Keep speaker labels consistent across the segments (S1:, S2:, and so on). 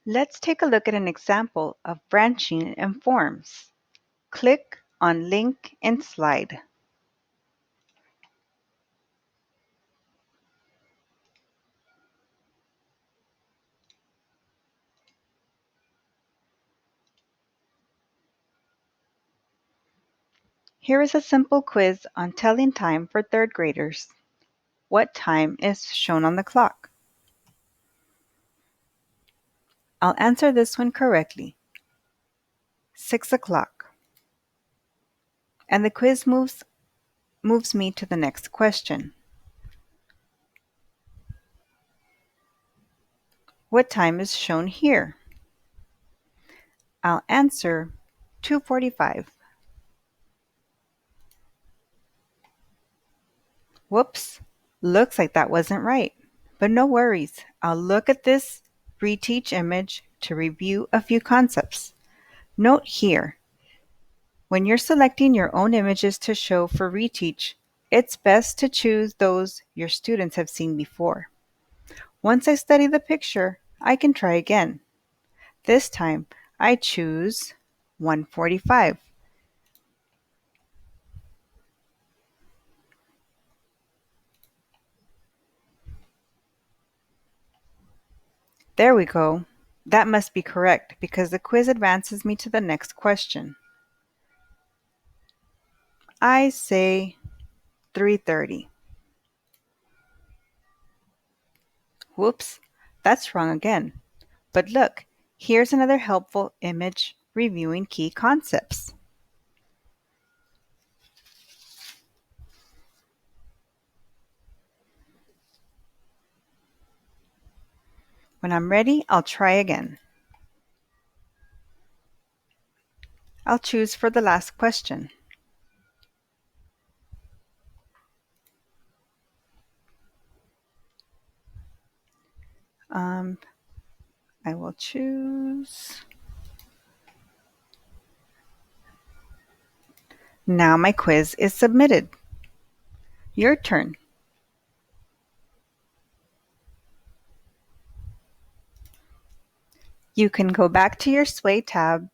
S1: Let's take a look at an example of branching in forms. Click on link in slide. Here is a simple quiz on telling time for third graders. What time is shown on the clock? I'll answer this one correctly. 6 o'clock. And the quiz moves me to the next question. What time is shown here? I'll answer 2:45. Whoops, looks like that wasn't right. But no worries, I'll look at this reteach image to review a few concepts. Note here, when you're selecting your own images to show for reteach, it's best to choose those your students have seen before. Once I study the picture, I can try again. This time, I choose 1:45. There we go. That must be correct because the quiz advances me to the next question. I say 3:30. Whoops, that's wrong again. But look, here's another helpful image reviewing key concepts. When I'm ready, I'll try again. I'll choose for the last question. I will choose. Now my quiz is submitted. Your turn. You can go back to your Sway tab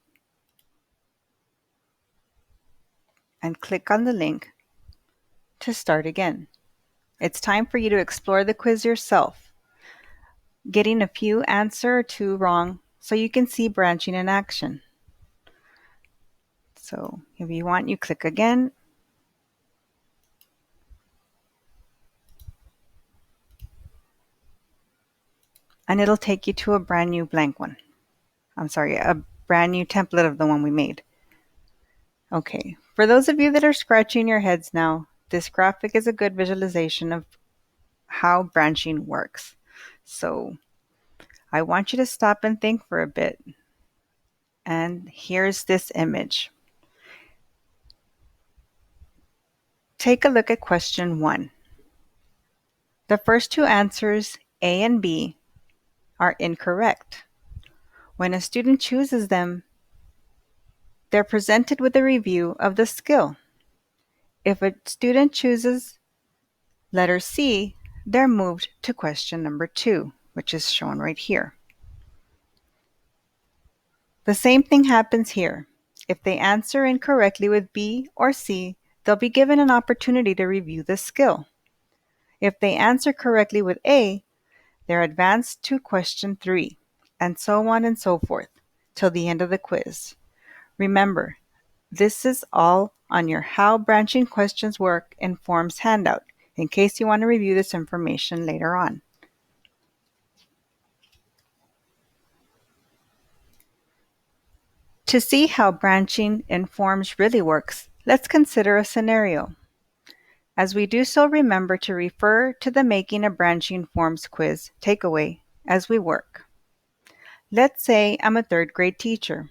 S1: and click on the link to start again. It's time for you to explore the quiz yourself, getting a few answer or two wrong so you can see branching in action. So if you want, you click again. And it'll take you to a brand new blank one. I'm sorry, a brand new template of the one we made. Okay, for those of you that are scratching your heads now, this graphic is a good visualization of how branching works. So I want you to stop and think for a bit. And here's this image. Take a look at question 1. The first two answers, A and B, are incorrect. When a student chooses them, they're presented with a review of the skill. If a student chooses letter C, they're moved to question number 2, which is shown right here. The same thing happens here. If they answer incorrectly with B or C, they'll be given an opportunity to review the skill. If they answer correctly with A, they're advanced to question 3, and so on and so forth, till the end of the quiz. Remember, this is all on your How Branching Questions Work in Forms handout, in case you want to review this information later on. To see how branching in forms really works, let's consider a scenario. As we do so, remember to refer to the Making a Branching Forms quiz takeaway as we work. Let's say I'm a third grade teacher.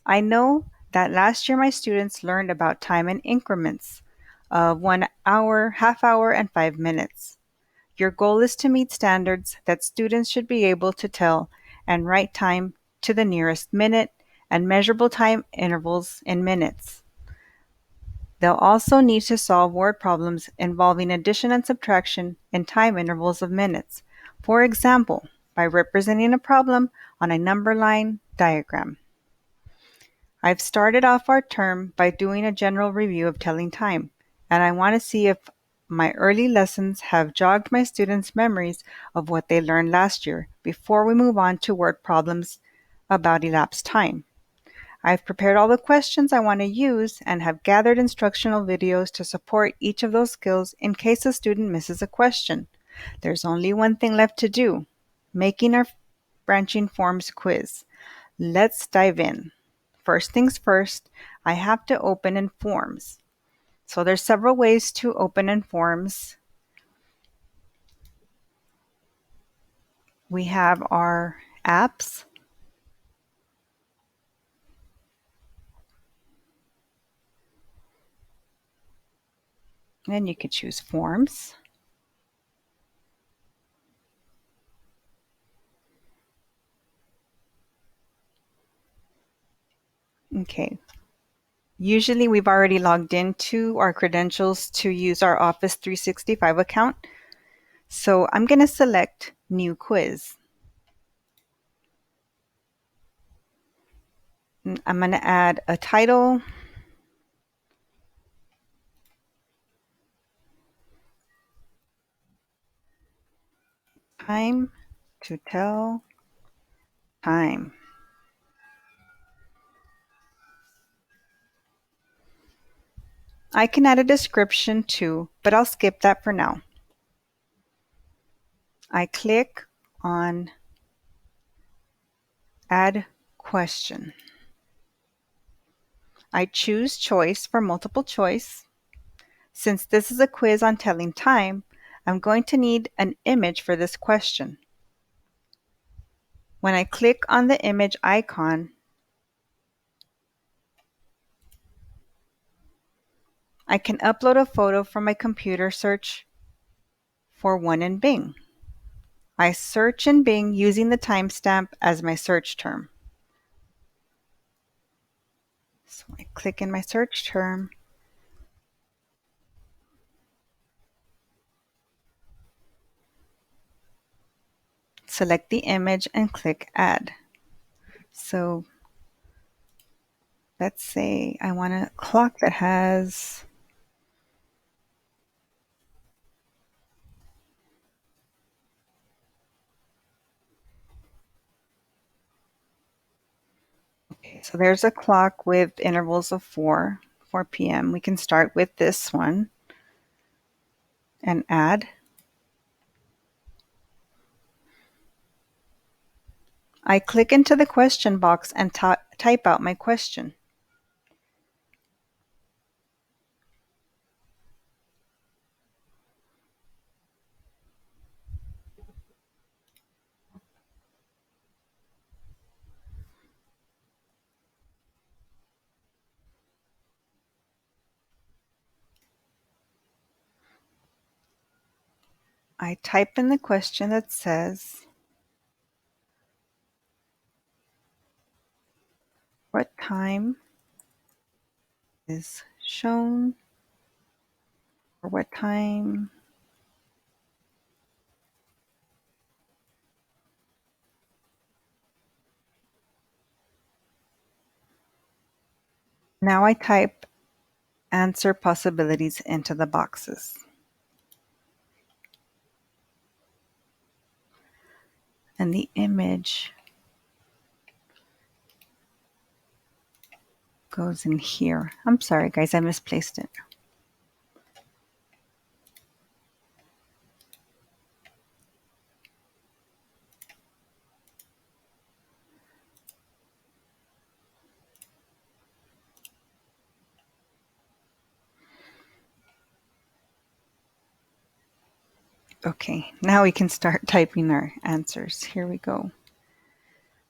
S1: I know that last year my students learned about time in increments of 1 hour, half hour, and 5 minutes. Your goal is to meet standards that students should be able to tell and write time to the nearest minute and measurable time intervals in minutes. They'll also need to solve word problems involving addition and subtraction in time intervals of minutes. For example, by representing a problem on a number line diagram. I've started off our term by doing a general review of telling time, and I want to see if my early lessons have jogged my students' memories of what they learned last year before we move on to word problems about elapsed time. I've prepared all the questions I want to use and have gathered instructional videos to support each of those skills in case a student misses a question. There's only one thing left to do, making our branching forms quiz. Let's dive in. First things first, I have to open in forms. So there's several ways to open in forms. We have our apps. And you could choose forms. Okay. Usually we've already logged into our credentials to use our Office 365 account. So I'm going to select New Quiz. I'm going to add a title. Time to tell time. I can add a description too, but I'll skip that for now. I click on Add Question. I choose choice for multiple choice. Since this is a quiz on telling time, I'm going to need an image for this question. When I click on the image icon, I can upload a photo from my computer, search for one in Bing. I search in Bing using the timestamp as my search term. So I click in my search term, select the image and click Add. So let's say I want a clock that has so there's a clock with intervals of 4 p.m. We can start with this one and add. I click into the question box and type out my question. I type in the question that says, what time is shown, or what time now I type answer possibilities into the boxes. And the image goes in here. I'm sorry, guys, I misplaced it. Okay, now we can start typing our answers. Here we go.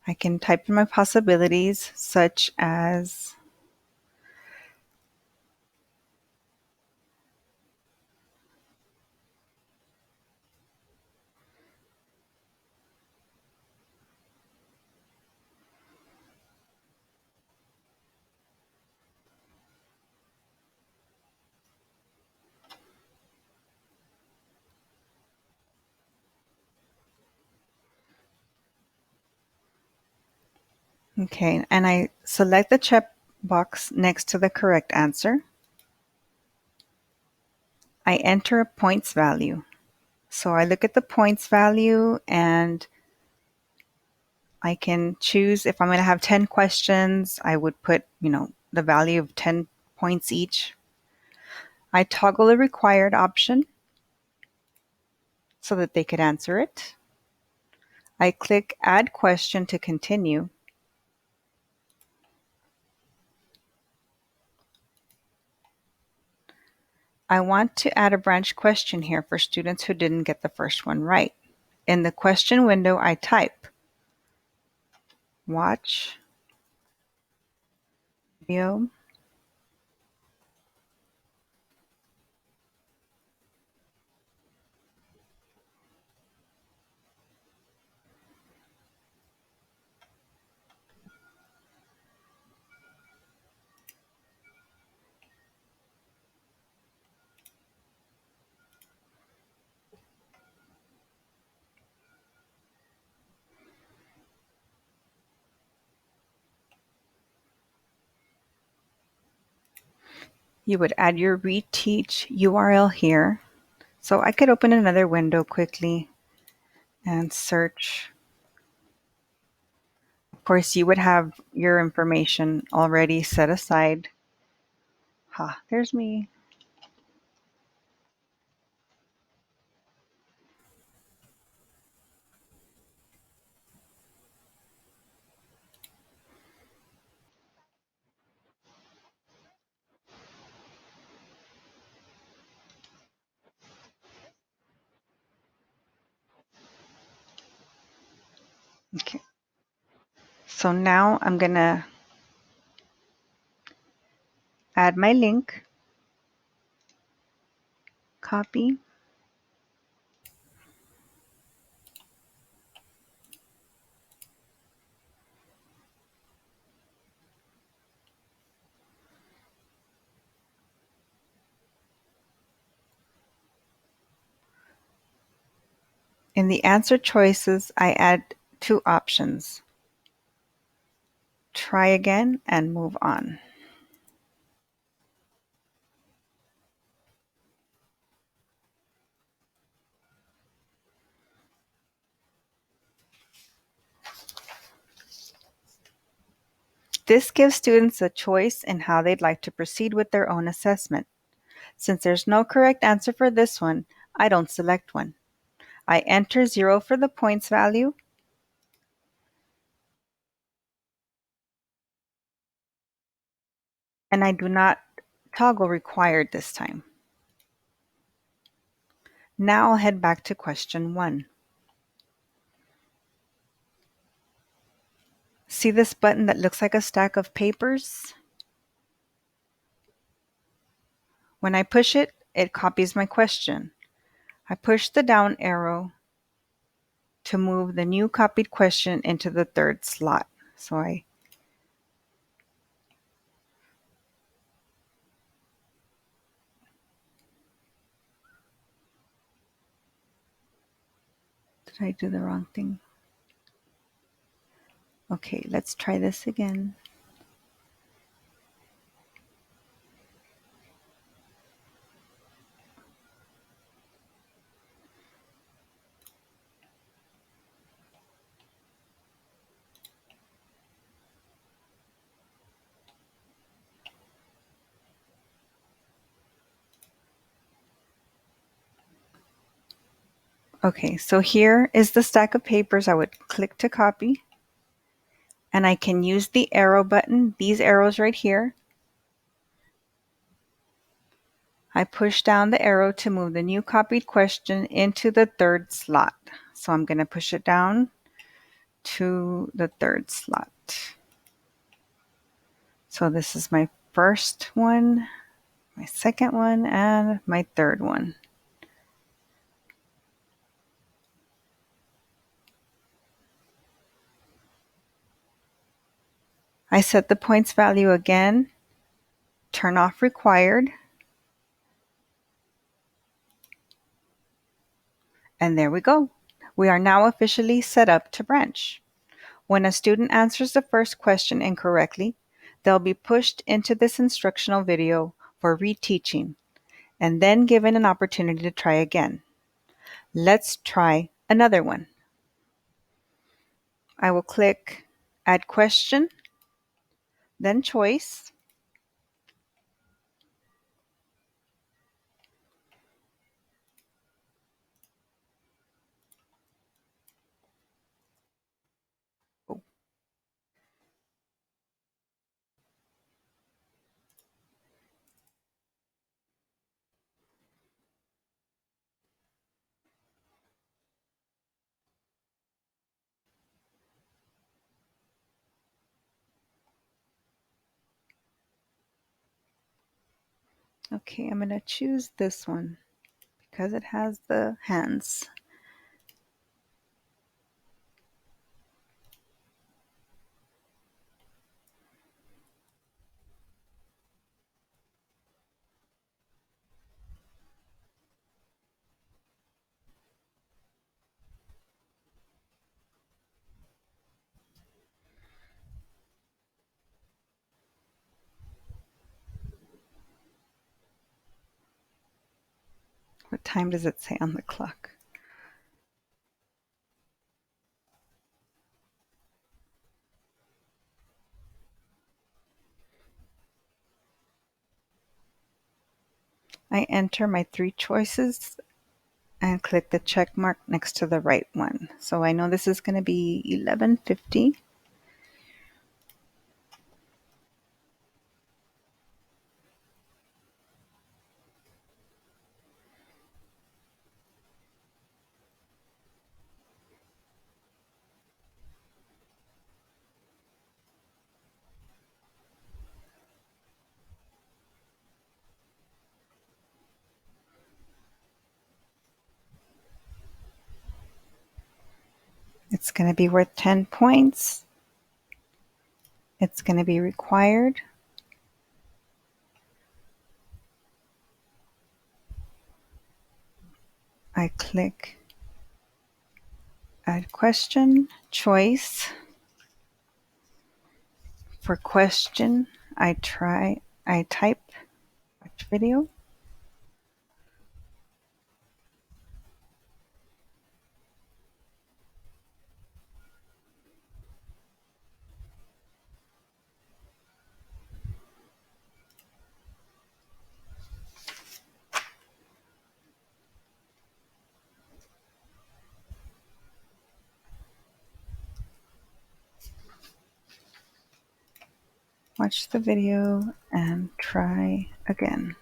S1: I can type in my possibilities, such as Okay, and I select the check box next to the correct answer. I enter a points value. So I look at the points value and I can choose if I'm going to have 10 questions, I would put, the value of 10 points each. I toggle the required option so that they could answer it. I click add question to continue. I want to add a branch question here for students who didn't get the first one right. In the question window, I type watch video You would add your reteach URL here. So I could open another window quickly and search. Of course, you would have your information already set aside. There's me. Okay. So now I'm going to add my link, copy. In the answer choices, I add two options. Try again and move on. This gives students a choice in how they'd like to proceed with their own assessment. Since there's no correct answer for this one, I don't select one. I enter 0 for the points value, and I do not toggle required this time. Now I'll head back to question 1. See this button that looks like a stack of papers? When I push it, it copies my question. I push the down arrow to move the new copied question into the third slot. So did I do the wrong thing? Okay, let's try this again. Okay, so here is the stack of papers. I would click to copy, and I can use the arrow button, these arrows right here. I push down the arrow to move the new copied question into the third slot. So I'm going to push it down to the third slot. So this is my first one, my second one, and my third one. I set the points value again, turn off required, and there we go. We are now officially set up to branch. When a student answers the first question incorrectly, they'll be pushed into this instructional video for reteaching and then given an opportunity to try again. Let's try another one. I will click Add Question, then Choice. Okay, I'm going to choose this one because it has the hands. What time does it say on the clock? I enter my 3 choices and click the check mark next to the right one. So I know this is going to be 11:50. It's going to be worth 10 points. It's going to be required. I click Add Question, Choice. For question, I type watch video. Watch the video and try again.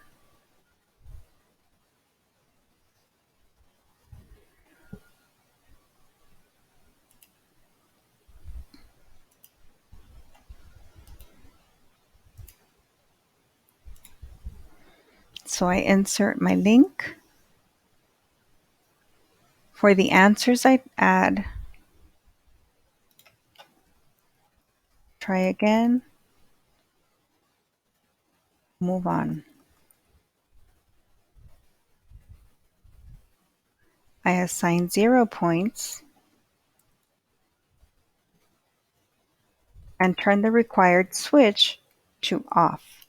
S1: So I insert my link. For the answers I add, try again, move on. I assign 0 points and turn the required switch to off.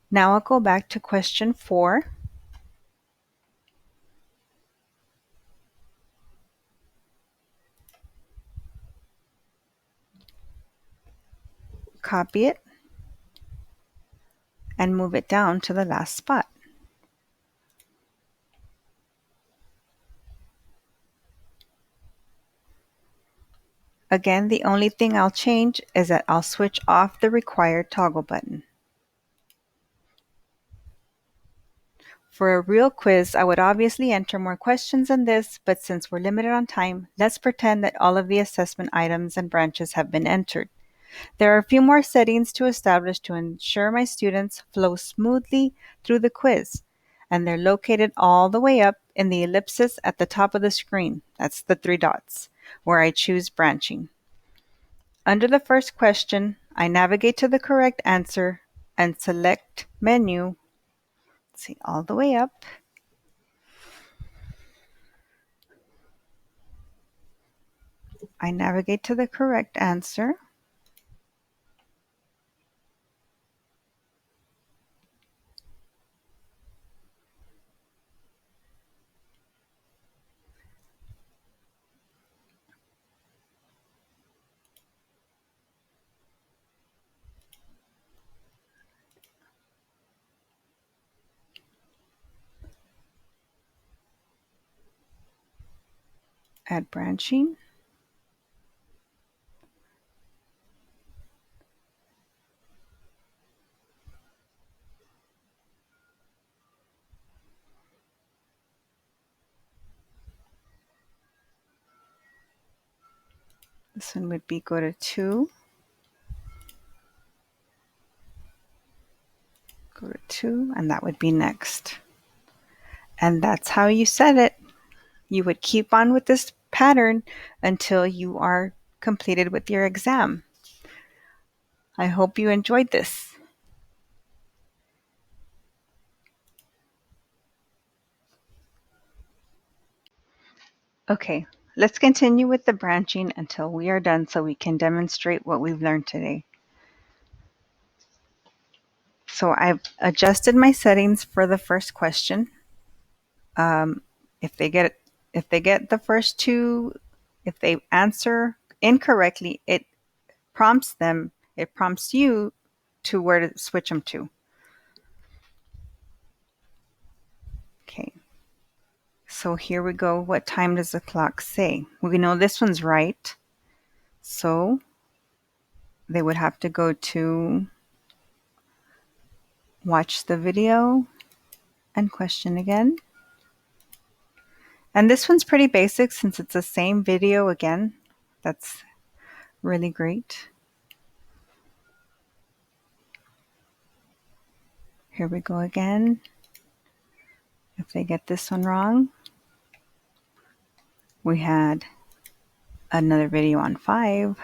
S1: Now I'll go back to question 4. Copy it and move it down to the last spot. Again, the only thing I'll change is that I'll switch off the required toggle button. For a real quiz, I would obviously enter more questions than this, but since we're limited on time, let's pretend that all of the assessment items and branches have been entered. There are a few more settings to establish to ensure my students flow smoothly through the quiz, and they're located all the way up in the ellipsis at the top of the screen. That's the 3 dots, where I choose branching. Under the first question, I navigate to the correct answer and select menu. See, all the way up. I navigate to the correct answer. Add branching. This one would be go to 2. Go to 2, and that would be next. And that's how you set it. You would keep on with this pattern until you are completed with your exam. I hope you enjoyed this. Okay, let's continue with the branching until we are done so we can demonstrate what we've learned today. So I've adjusted my settings for the first question. If they get the first two, if they answer incorrectly, it prompts you to where to switch them to. Okay. So here we go. What time does the clock say? We know this one's right. So they would have to go to watch the video and question again. And this one's pretty basic since it's the same video again. That's really great. Here we go again. If they get this one wrong, we had another video on 5.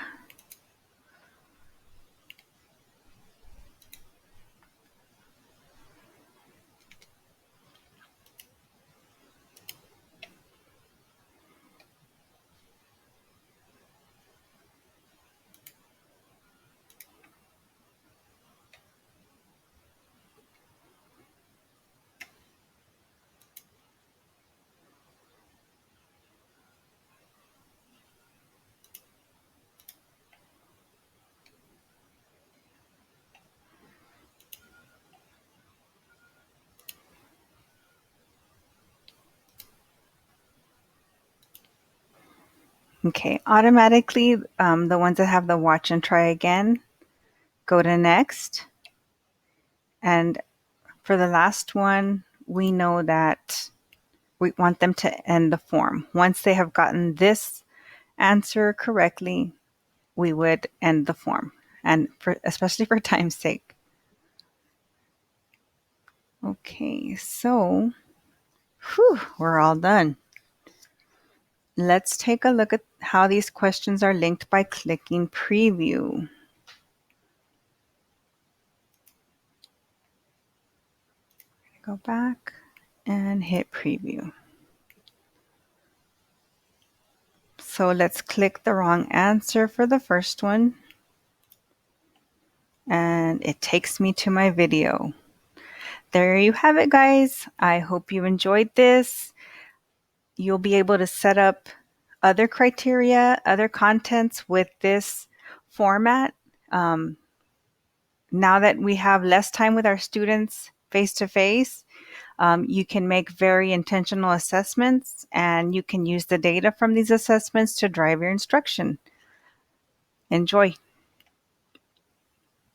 S1: Okay, automatically, the ones that have the watch and try again, go to next. And for the last one, we know that we want them to end the form. Once they have gotten this answer correctly, we would end the form, and especially for time's sake. Okay, so we're all done. Let's take a look at how these questions are linked by clicking preview. Go back and hit preview. So let's click the wrong answer for the first one. And it takes me to my video. There you have it, guys. I hope you enjoyed this. You'll be able to set up other criteria, other contents with this format. Now that we have less time with our students face-to-face, you can make very intentional assessments, and you can use the data from these assessments to drive your instruction. Enjoy.